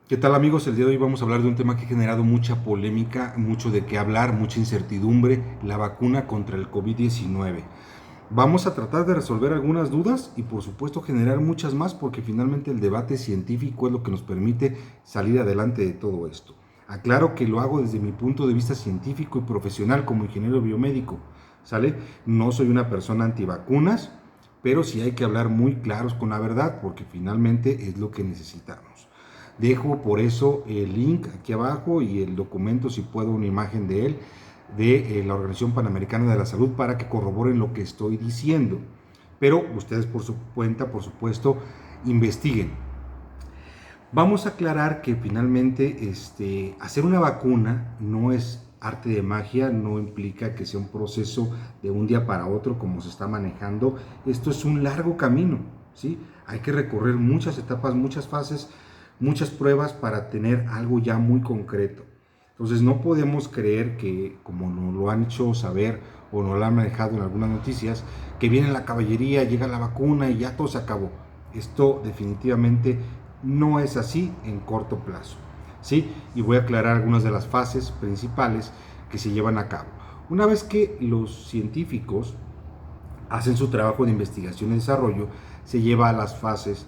¿Qué tal, amigos? El día de hoy vamos a hablar de un tema que ha generado mucha polémica, mucho de qué hablar, mucha incertidumbre, la vacuna contra el COVID-19. Vamos a tratar de resolver algunas dudas y por supuesto generar muchas más porque finalmente el debate científico es lo que nos permite salir adelante de todo esto. Aclaro que lo hago desde mi punto de vista científico y profesional como ingeniero biomédico, ¿sale? No soy una persona antivacunas, pero sí hay que hablar muy claros con la verdad porque finalmente es lo que necesitamos. Dejo por eso el link aquí abajo y el documento, si puedo, una imagen de él, de la Organización Panamericana de la Salud para que corroboren lo que estoy diciendo. Pero ustedes por su cuenta, por supuesto, investiguen. Vamos a aclarar que finalmente hacer una vacuna no es arte de magia, no implica que sea un proceso de un día para otro como se está manejando. Esto es un largo camino, ¿sí? Hay que recorrer muchas etapas, muchas fases, muchas pruebas para tener algo ya muy concreto. Entonces no podemos creer que, como nos lo han hecho saber o nos lo han manejado en algunas noticias, que viene la caballería, llega la vacuna y ya todo se acabó. Esto definitivamente no es así en corto plazo, ¿sí? Y voy a aclarar algunas de las fases principales que se llevan a cabo. Una vez que los científicos hacen su trabajo de investigación y desarrollo, se lleva a las fases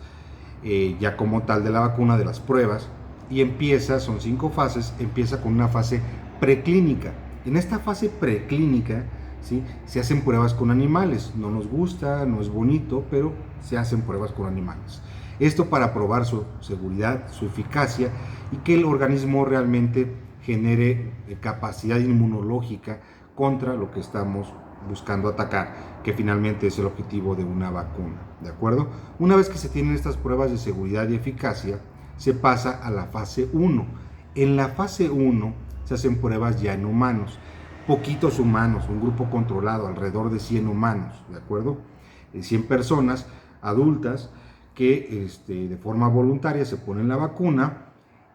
ya como tal de la vacuna, de las pruebas, y empieza, son 5 fases, empieza con una fase preclínica. En esta fase preclínica, ¿sí?, se hacen pruebas con animales. No nos gusta, no es bonito, pero se hacen pruebas con animales. Esto para probar su seguridad, su eficacia y que el organismo realmente genere capacidad inmunológica contra lo que estamos buscando atacar, que finalmente es el objetivo de una vacuna, ¿de acuerdo? Una vez que se tienen estas pruebas de seguridad y eficacia, se pasa a la fase 1. En la fase 1 se hacen pruebas ya en humanos, poquitos humanos, un grupo controlado, alrededor de 100 humanos, ¿de acuerdo? 100 personas adultas que de forma voluntaria se ponen la vacuna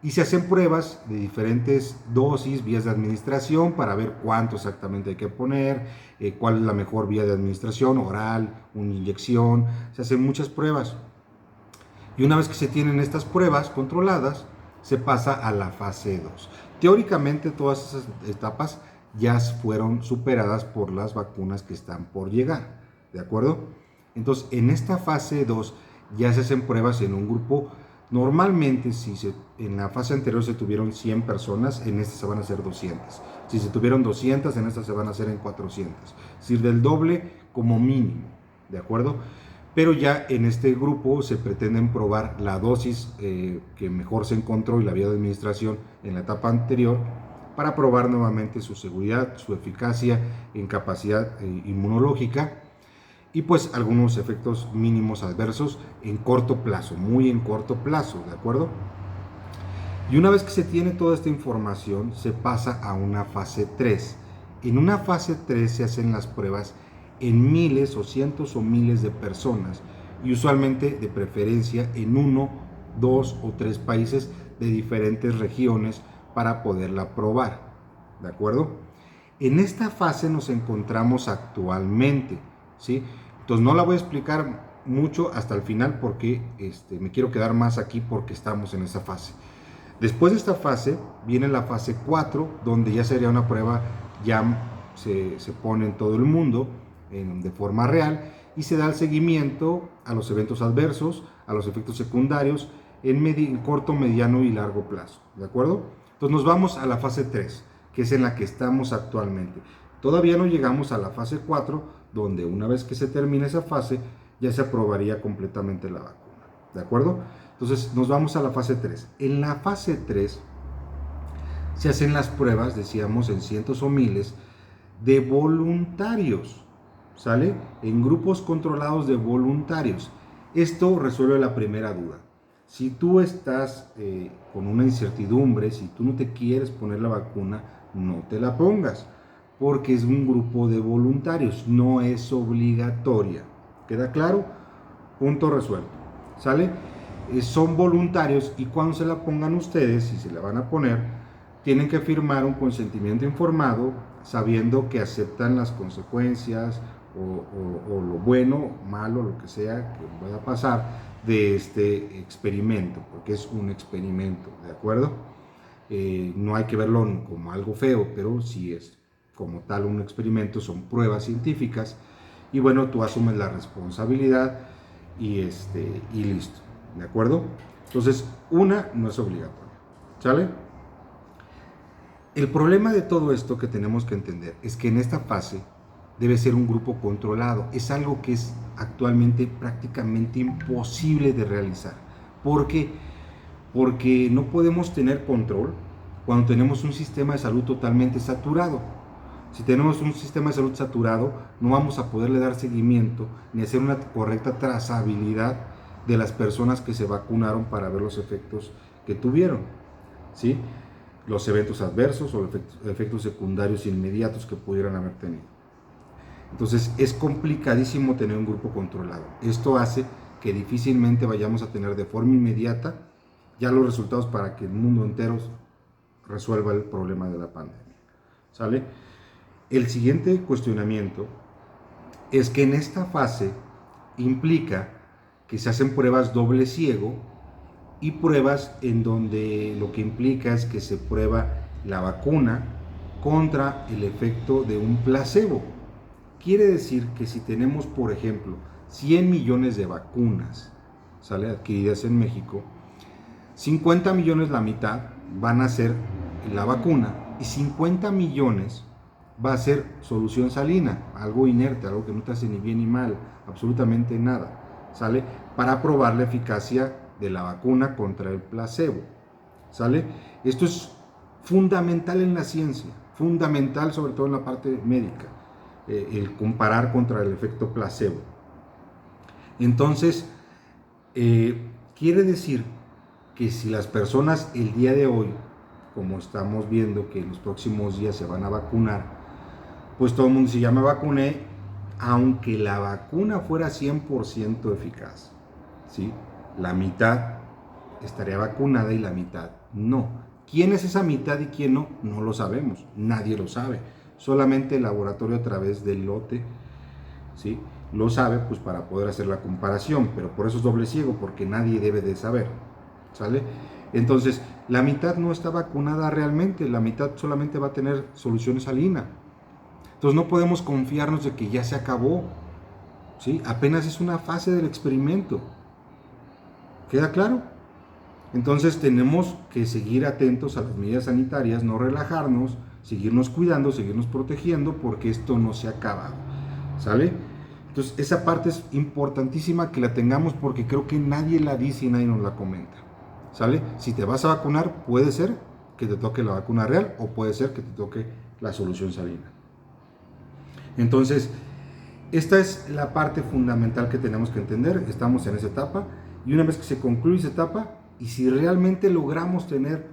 y se hacen pruebas de diferentes dosis, vías de administración para ver cuánto exactamente hay que poner, cuál es la mejor vía de administración, oral, una inyección. Se hacen muchas pruebas. Y una vez que se tienen estas pruebas controladas, se pasa a la fase 2. Teóricamente todas esas etapas ya fueron superadas por las vacunas que están por llegar, ¿de acuerdo? Entonces, en esta fase 2 ya se hacen pruebas en un grupo. Normalmente, si en la fase anterior se tuvieron 100 personas, en esta se van a hacer 200. Si se tuvieron 200, en esta se van a hacer en 400. Es decir, del doble como mínimo, ¿de acuerdo? Pero ya en este grupo se pretenden probar la dosis que mejor se encontró y la vía de administración en la etapa anterior para probar nuevamente su seguridad, su eficacia en capacidad inmunológica y pues algunos efectos mínimos adversos en corto plazo, muy en corto plazo, ¿de acuerdo? Y una vez que se tiene toda esta información, se pasa a una fase 3. En una fase 3 se hacen las pruebas en miles o cientos o miles de personas y usualmente de preferencia en 1, 2 o 3 países de diferentes regiones para poderla probar, ¿de acuerdo? En esta fase nos encontramos actualmente, ¿sí? Entonces no la voy a explicar mucho hasta el final porque me quiero quedar más aquí porque estamos en esa fase. Después de esta fase viene la fase 4, donde ya sería una prueba, ya se pone en todo el mundo de forma real y se da el seguimiento a los eventos adversos, a los efectos secundarios en corto, mediano y largo plazo, ¿de acuerdo? Entonces nos vamos a la fase 3, que es en la que estamos actualmente. Todavía no llegamos a la fase 4, donde una vez que se termine esa fase, ya se aprobaría completamente la vacuna, ¿de acuerdo? Entonces nos vamos a la fase 3. En la fase 3 se hacen las pruebas, decíamos, en cientos o miles de voluntarios, ¿sale? En grupos controlados de voluntarios. Esto resuelve la primera duda. Si tú estás con una incertidumbre, si tú no te quieres poner la vacuna, no te la pongas, porque es un grupo de voluntarios, no es obligatoria. ¿Queda claro? Punto resuelto. ¿Sale? Son voluntarios y cuando se la pongan ustedes, si se la van a poner, tienen que firmar un consentimiento informado sabiendo que aceptan las consecuencias o lo bueno, malo, lo que sea que pueda pasar de este experimento, porque es un experimento, ¿de acuerdo? No hay que verlo como algo feo, pero sí es como tal un experimento, son pruebas científicas, y bueno, tú asumes la responsabilidad y listo, ¿de acuerdo? Entonces, una no es obligatoria, ¿sale? El problema de todo esto que tenemos que entender es que en esta fase debe ser un grupo controlado. Es algo que es actualmente prácticamente imposible de realizar. ¿Por qué? Porque no podemos tener control cuando tenemos un sistema de salud totalmente saturado. Si tenemos un sistema de salud saturado, no vamos a poderle dar seguimiento ni hacer una correcta trazabilidad de las personas que se vacunaron para ver los efectos que tuvieron, ¿sí? Los eventos adversos o efectos secundarios inmediatos que pudieran haber tenido. Entonces es complicadísimo tener un grupo controlado. Esto hace que difícilmente vayamos a tener de forma inmediata ya los resultados para que el mundo entero resuelva el problema de la pandemia. ¿Sale? El siguiente cuestionamiento es que en esta fase implica que se hacen pruebas doble ciego y pruebas en donde lo que implica es que se prueba la vacuna contra el efecto de un placebo. Quiere decir que si tenemos, por ejemplo, 100 millones de vacunas, ¿sale?, adquiridas en México, 50 millones, la mitad, van a ser la vacuna y 50 millones va a ser solución salina, algo inerte, algo que no te hace ni bien ni mal, absolutamente nada, ¿sale? Para probar la eficacia de la vacuna contra el placebo, ¿sale? Esto es fundamental en la ciencia, fundamental sobre todo en la parte médica, el comparar contra el efecto placebo. Entonces, quiere decir que si las personas el día de hoy, como estamos viendo que en los próximos días se van a vacunar, pues todo el mundo dice, ya me vacuné, aunque la vacuna fuera 100% eficaz, ¿sí? La mitad estaría vacunada y la mitad no. ¿Quién es esa mitad y quién no? No lo sabemos, nadie lo sabe. Solamente el laboratorio a través del lote, ¿sí?, lo sabe, pues para poder hacer la comparación, pero por eso es doble ciego, porque nadie debe de saber, ¿sale? Entonces, la mitad no está vacunada realmente, la mitad solamente va a tener soluciones salina. Entonces no podemos confiarnos de que ya se acabó, ¿sí? Apenas es una fase del experimento. ¿Queda claro? Entonces tenemos que seguir atentos a las medidas sanitarias, no relajarnos, seguirnos cuidando, seguirnos protegiendo, porque esto no se ha acabado, ¿sale? Entonces esa parte es importantísima que la tengamos, porque creo que nadie la dice y nadie nos la comenta, ¿sale? Si te vas a vacunar, puede ser que te toque la vacuna real o puede ser que te toque la solución salina. Entonces, esta es la parte fundamental que tenemos que entender. Estamos en esa etapa y una vez que se concluye esa etapa, y si realmente logramos tener,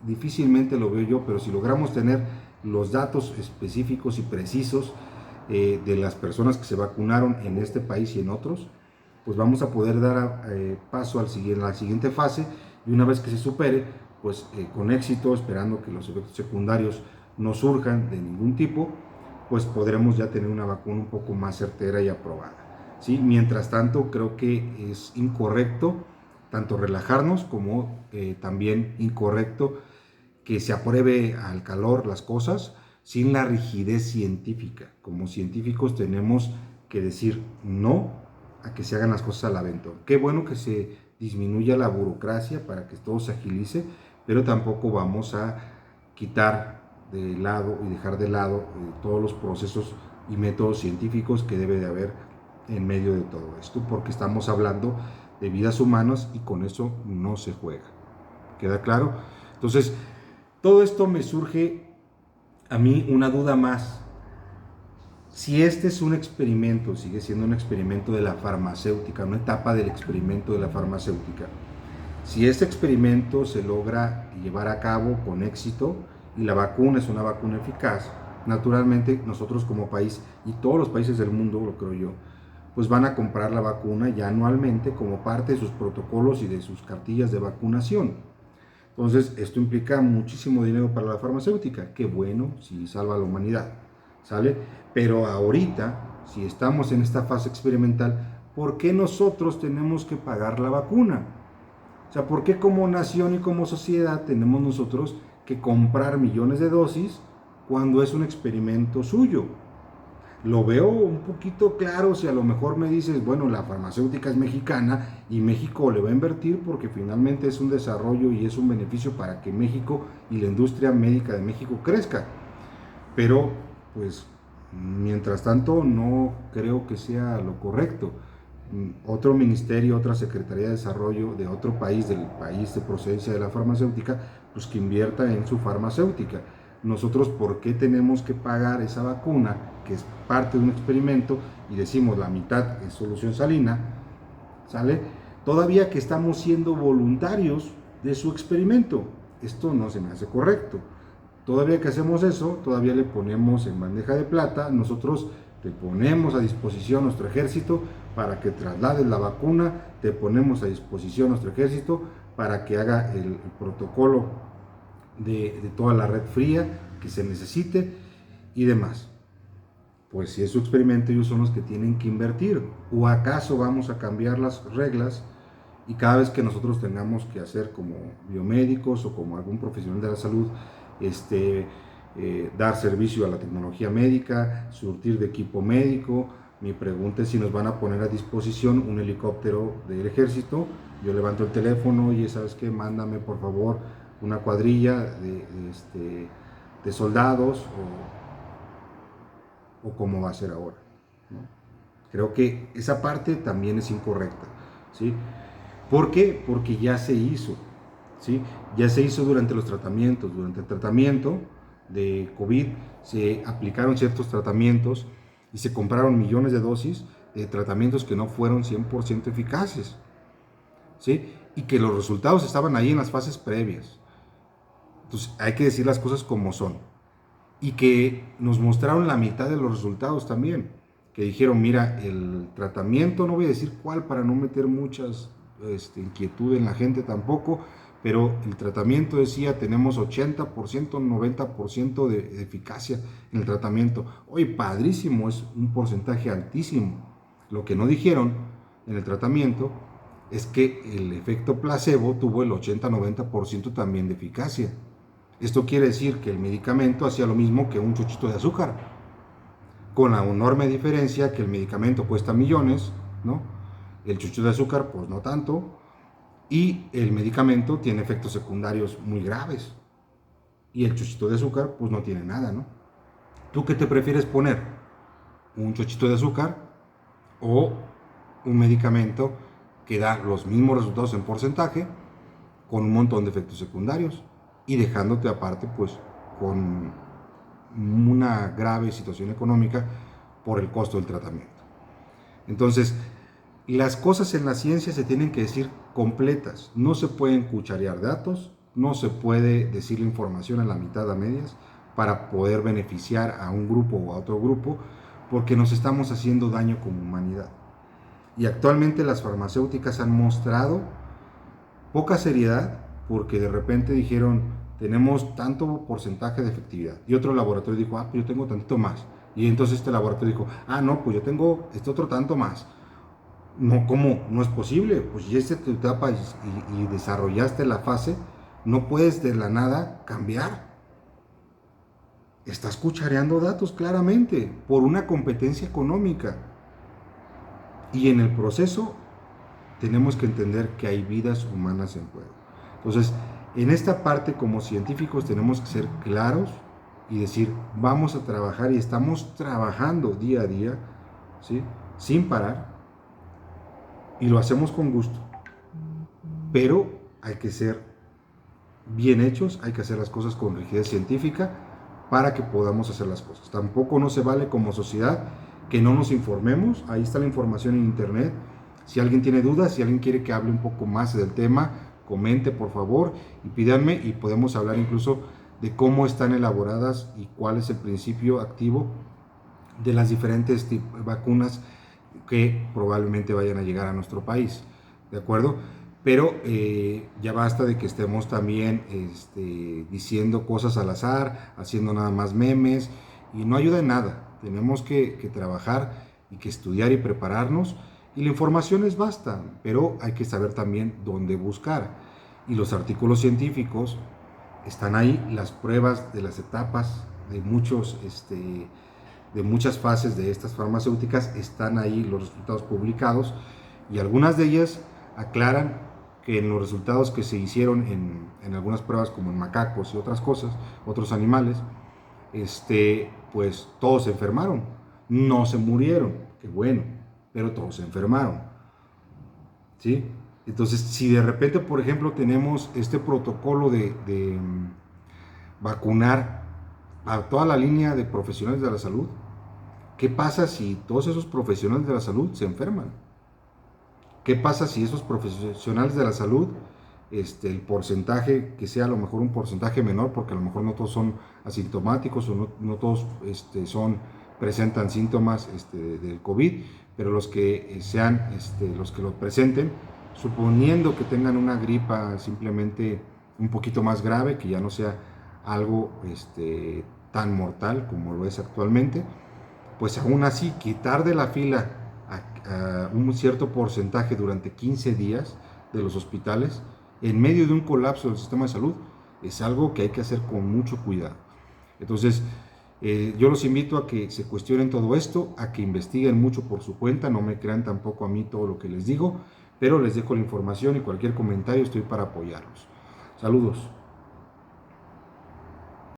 difícilmente lo veo yo, pero si logramos tener los datos específicos y precisos de las personas que se vacunaron en este país y en otros, pues vamos a poder dar paso a la siguiente fase, y una vez que se supere, pues con éxito, esperando que los efectos secundarios no surjan de ningún tipo, pues podremos ya tener una vacuna un poco más certera y aprobada, ¿sí? Mientras tanto, creo que es incorrecto tanto relajarnos como también incorrecto que se apruebe al calor las cosas sin la rigidez científica. Como científicos tenemos que decir no a que se hagan las cosas al aventón. Qué bueno que se disminuya la burocracia para que todo se agilice, pero tampoco vamos a quitar de lado y dejar de lado todos los procesos y métodos científicos que debe de haber en medio de todo esto, porque estamos hablando de vidas humanas y con eso no se juega. ¿Queda claro? Entonces, todo esto me surge a mí una duda más. Si este es un experimento, sigue siendo un experimento de la farmacéutica, una etapa del experimento de la farmacéutica, si este experimento se logra llevar a cabo con éxito y la vacuna es una vacuna eficaz, naturalmente nosotros como país y todos los países del mundo, lo creo yo, pues van a comprar la vacuna ya anualmente como parte de sus protocolos y de sus cartillas de vacunación. Entonces, esto implica muchísimo dinero para la farmacéutica. Qué bueno si salva a la humanidad, ¿sale? Pero ahorita, si estamos en esta fase experimental, ¿por qué nosotros tenemos que pagar la vacuna? O sea, ¿por qué como nación y como sociedad tenemos nosotros que comprar millones de dosis cuando es un experimento suyo? Lo veo un poquito claro si a lo mejor me dices, bueno, la farmacéutica es mexicana y México le va a invertir porque finalmente es un desarrollo y es un beneficio para que México y la industria médica de México crezca. Pero, pues, mientras tanto, no creo que sea lo correcto. Otro ministerio, otra Secretaría de Desarrollo de otro país, del país de procedencia de la farmacéutica, pues que invierta en su farmacéutica. Nosotros, ¿por qué tenemos que pagar esa vacuna, que es parte de un experimento, y decimos la mitad es solución salina, ¿sale? Todavía que estamos siendo voluntarios de su experimento. Esto no se me hace correcto. Todavía que hacemos eso, todavía le ponemos en bandeja de plata, nosotros te ponemos a disposición nuestro ejército para que traslades la vacuna, te ponemos a disposición nuestro ejército para que haga el protocolo de toda la red fría que se necesite y demás. Pues si es su experimento, ellos son los que tienen que invertir. ¿O acaso vamos a cambiar las reglas y cada vez que nosotros tengamos que hacer como biomédicos o como algún profesional de la salud, dar servicio a la tecnología médica, surtir de equipo médico? Mi pregunta es si nos van a poner a disposición un helicóptero del ejército. Yo levanto el teléfono y ¿sabes qué? Mándame por favor una cuadrilla de soldados o cómo va a ser ahora, ¿no? Creo que esa parte también es incorrecta, ¿sí? ¿Por qué? Porque ya se hizo, ¿sí? Ya se hizo durante los tratamientos. Durante el tratamiento de COVID se aplicaron ciertos tratamientos y se compraron millones de dosis de tratamientos que no fueron 100% eficaces, ¿sí? Y que los resultados estaban ahí en las fases previas. Entonces hay que decir las cosas como son. Y que nos mostraron la mitad de los resultados también. Que dijeron, mira, el tratamiento, no voy a decir cuál para no meter muchas inquietud en la gente tampoco, pero el tratamiento decía, tenemos 80%, 90% de eficacia en el tratamiento. Oye, padrísimo, es un porcentaje altísimo. Lo que no dijeron en el tratamiento es que el efecto placebo tuvo el 80-90% también de eficacia. Esto quiere decir que el medicamento hacía lo mismo que un chuchito de azúcar, con la enorme diferencia que el medicamento cuesta millones, ¿no? El chuchito de azúcar, pues no tanto, y el medicamento tiene efectos secundarios muy graves, y el chuchito de azúcar, pues no tiene nada, ¿no? ¿Tú qué te prefieres poner? ¿Un chuchito de azúcar o un medicamento que da los mismos resultados en porcentaje, con un montón de efectos secundarios, y dejándote aparte pues con una grave situación económica por el costo del tratamiento? Entonces, las cosas en la ciencia se tienen que decir completas, no se pueden cucharear datos, no se puede decir la información a la mitad, a medias, para poder beneficiar a un grupo o a otro grupo, porque nos estamos haciendo daño como humanidad. Y actualmente las farmacéuticas han mostrado poca seriedad, porque de repente dijeron, tenemos tanto porcentaje de efectividad, y otro laboratorio dijo, pues yo tengo tantito más, y entonces este laboratorio dijo, no, pues yo tengo este otro tanto más. No, ¿cómo? No es posible. Pues ya tu etapa y desarrollaste la fase, no puedes de la nada cambiar. Estás cuchareando datos claramente por una competencia económica. Y en el proceso tenemos que entender que hay vidas humanas en juego. Entonces, en esta parte como científicos tenemos que ser claros y decir, vamos a trabajar, y estamos trabajando día a día, ¿sí? Sin parar, y lo hacemos con gusto, pero hay que ser bien hechos, hay que hacer las cosas con rigidez científica para que podamos hacer las cosas. Tampoco no se vale como sociedad que no nos informemos. Ahí está la información en internet. Si alguien tiene dudas, si alguien quiere que hable un poco más del tema, comente por favor y pídanme, y podemos hablar incluso de cómo están elaboradas y cuál es el principio activo de las diferentes vacunas que probablemente vayan a llegar a nuestro país, ¿de acuerdo? Pero ya basta de que estemos también diciendo cosas al azar, haciendo nada más memes, y no ayuda en nada. Tenemos que trabajar y que estudiar y prepararnos, Y la información es vasta, pero hay que saber también dónde buscar. Y los artículos científicos están ahí, las pruebas de las etapas de de muchas fases de estas farmacéuticas están ahí, los resultados publicados, y algunas de ellas aclaran que en los resultados que se hicieron en algunas pruebas, como en macacos y otras cosas, otros animales, pues todos se enfermaron, no se murieron, qué bueno, pero todos se enfermaron, ¿sí? Entonces, si de repente, por ejemplo, tenemos este protocolo de vacunar a toda la línea de profesionales de la salud, ¿qué pasa si todos esos profesionales de la salud se enferman? ¿Qué pasa si esos profesionales de la salud, el porcentaje, que sea a lo mejor un porcentaje menor, porque a lo mejor no todos son asintomáticos o no todos presentan síntomas del COVID, pero los que sean, los que lo presenten, suponiendo que tengan una gripa simplemente un poquito más grave, que ya no sea algo tan mortal como lo es actualmente, pues aún así quitar de la fila a un cierto porcentaje durante 15 días de los hospitales en medio de un colapso del sistema de salud es algo que hay que hacer con mucho cuidado. Entonces, yo los invito a que se cuestionen todo esto, a que investiguen mucho por su cuenta, no me crean tampoco a mí todo lo que les digo, pero les dejo la información y cualquier comentario estoy para apoyarlos. Saludos.